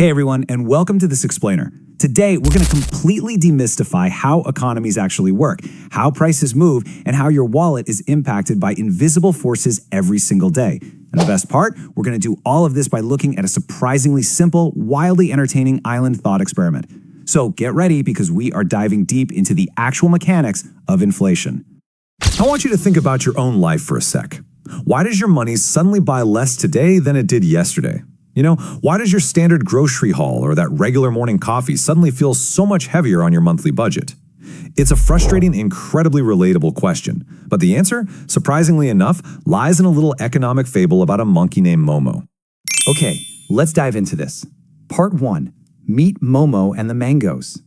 Hey everyone, and welcome to This Explainer. Today, we're going to completely demystify how economies actually work, how prices move, and how your wallet is impacted by invisible forces every single day. And the best part, we're going to do all of this by looking at a surprisingly simple, wildly entertaining island thought experiment. So get ready because we are diving deep into the actual mechanics of inflation. I want you to think about your own life for a sec. Why does your money suddenly buy less today than it did yesterday? Why does your standard grocery haul or that regular morning coffee suddenly feel so much heavier on your monthly budget? It's a frustrating, incredibly relatable question, but the answer, surprisingly enough, lies in a little economic fable about a monkey named Momo. Okay, let's dive into this. Part 1. Meet Momo and the mangoes.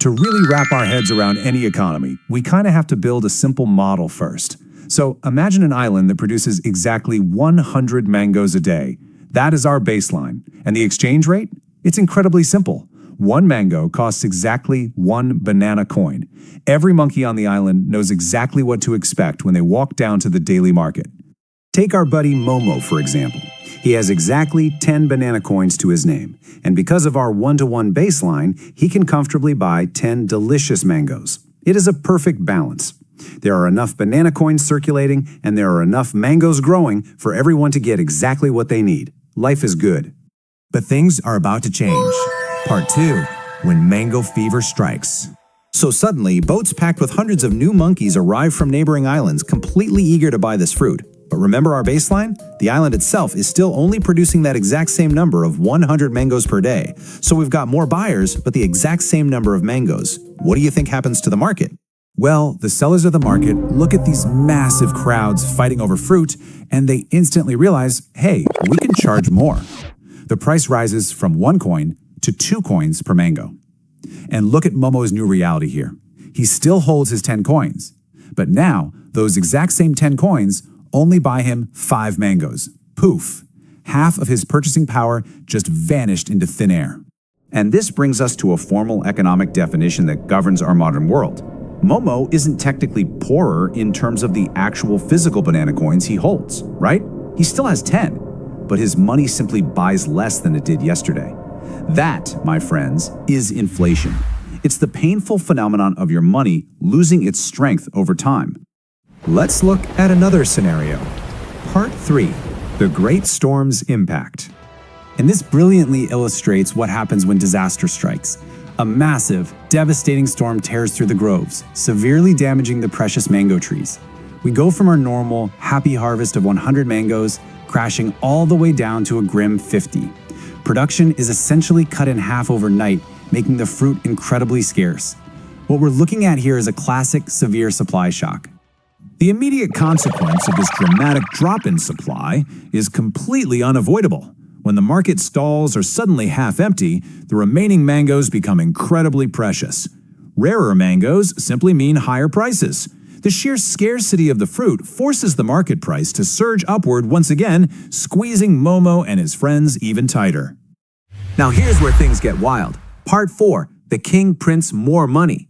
To really wrap our heads around any economy, we kind of have to build a simple model first. So imagine an island that produces exactly 100 mangoes a day. That is our baseline. And the exchange rate? It's incredibly simple. One mango costs exactly one banana coin. Every monkey on the island knows exactly what to expect when they walk down to the daily market. Take our buddy Momo, for example. He has exactly 10 banana coins to his name. And because of our one-to-one baseline, he can comfortably buy 10 delicious mangoes. It is a perfect balance. There are enough banana coins circulating, and there are enough mangoes growing for everyone to get exactly what they need. Life is good. But things are about to change. Part 2, when mango fever strikes. So suddenly, boats packed with hundreds of new monkeys arrive from neighboring islands, completely eager to buy this fruit. But remember our baseline? The island itself is still only producing that exact same number of 100 mangoes per day. So we've got more buyers, but the exact same number of mangoes. What do you think happens to the market? Well, the sellers of the market look at these massive crowds fighting over fruit, and they instantly realize, hey, we can charge more. The price rises from 1 coin to 2 coins per mango. And look at Momo's new reality here. He still holds his 10 coins, but now those exact same 10 coins only buy him 5 mangoes. Poof! Half of his purchasing power just vanished into thin air. And this brings us to a formal economic definition that governs our modern world. Momo isn't technically poorer in terms of the actual physical banana coins he holds, right? He still has 10, but his money simply buys less than it did yesterday. That, my friends, is inflation. It's the painful phenomenon of your money losing its strength over time. Let's look at another scenario. Part 3, the Great Storm's Impact. And this brilliantly illustrates what happens when disaster strikes. A massive, devastating storm tears through the groves, severely damaging the precious mango trees. We go from our normal, happy harvest of 100 mangoes, crashing all the way down to a grim 50. Production is essentially cut in half overnight, making the fruit incredibly scarce. What we're looking at here is a classic severe supply shock. The immediate consequence of this dramatic drop in supply is completely unavoidable. When the market stalls are suddenly half empty, the remaining mangoes become incredibly precious. Rarer mangoes simply mean higher prices. The sheer scarcity of the fruit forces the market price to surge upward once again, squeezing Momo and his friends even tighter. Now here's where things get wild. Part 4. The king prints more money.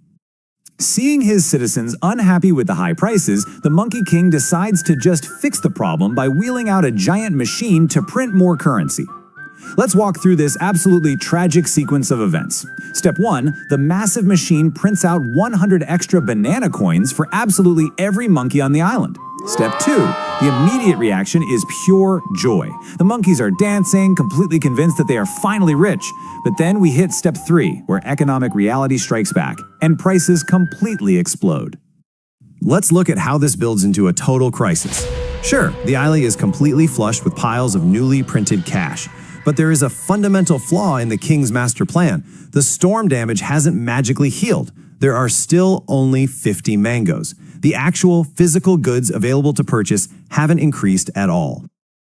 Seeing his citizens unhappy with the high prices, the Monkey King decides to just fix the problem by wheeling out a giant machine to print more currency. Let's walk through this absolutely tragic sequence of events. Step 1, the massive machine prints out 100 extra banana coins for absolutely every monkey on the island. Step 2, the immediate reaction is pure joy. The monkeys are dancing, completely convinced that they are finally rich. But then we hit step 3, where economic reality strikes back, and prices completely explode. Let's look at how this builds into a total crisis. Sure, the island is completely flushed with piles of newly printed cash. But there is a fundamental flaw in the king's master plan. The storm damage hasn't magically healed. There are still only 50 mangoes. The actual physical goods available to purchase haven't increased at all.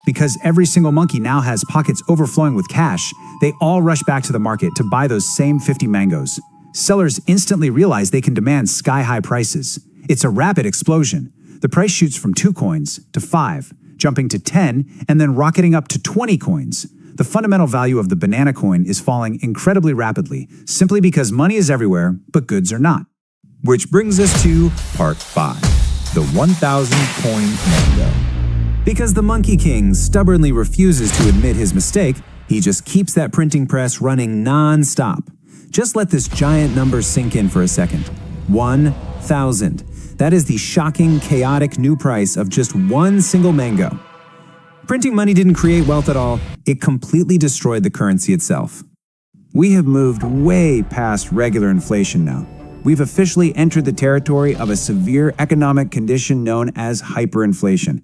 Because every single monkey now has pockets overflowing with cash, they all rush back to the market to buy those same 50 mangoes. Sellers instantly realize they can demand sky-high prices. It's a rapid explosion. The price shoots from 2 coins to 5, jumping to 10, and then rocketing up to 20 coins. The fundamental value of the banana coin is falling incredibly rapidly, simply because money is everywhere, but goods are not. Which brings us to Part 5, the 1,000 coin mango. Because the Monkey King stubbornly refuses to admit his mistake, He just keeps that printing press running non-stop. Just let this giant number sink in for a second. 1,000. That is the shocking, chaotic new price of just one single mango. Printing money didn't create wealth at all, it completely destroyed the currency itself. We have moved way past regular inflation now. We've officially entered the territory of a severe economic condition known as hyperinflation.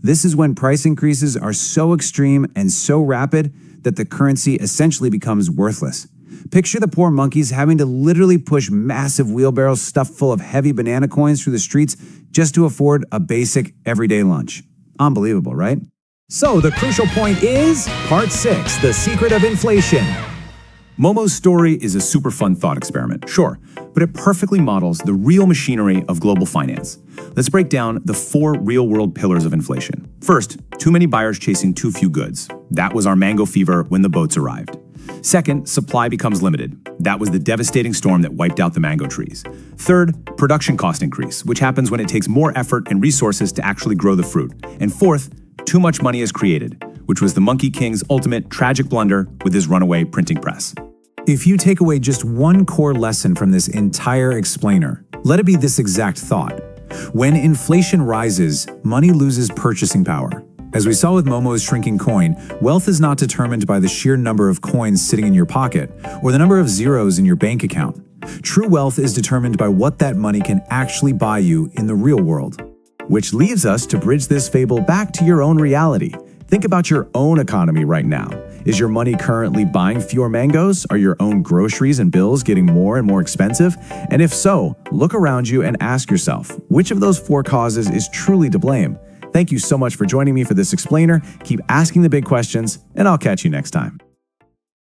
This is when price increases are so extreme and so rapid that the currency essentially becomes worthless. Picture the poor monkeys having to literally push massive wheelbarrows stuffed full of heavy banana coins through the streets just to afford a basic everyday lunch. Unbelievable, right? So the crucial point is Part 6, The Secret of Inflation. Momo's story is a super fun thought experiment, sure, but it perfectly models the real machinery of global finance. Let's break down the 4 real-world pillars of inflation. First, too many buyers chasing too few goods. That was our mango fever when the boats arrived. Second, supply becomes limited. That was the devastating storm that wiped out the mango trees. Third, production cost increase, which happens when it takes more effort and resources to actually grow the fruit. And fourth, too much money is created, which was the Monkey King's ultimate tragic blunder with his runaway printing press. If you take away just one core lesson from this entire explainer, let it be this exact thought. When inflation rises, money loses purchasing power. As we saw with Momo's shrinking coin, wealth is not determined by the sheer number of coins sitting in your pocket or the number of zeros in your bank account. True wealth is determined by what that money can actually buy you in the real world. Which leaves us to bridge this fable back to your own reality. Think about your own economy right now. Is your money currently buying fewer mangoes? Are your own groceries and bills getting more and more expensive? And if so, look around you and ask yourself, which of those 4 causes is truly to blame? Thank you so much for joining me for this explainer. Keep asking the big questions, and I'll catch you next time.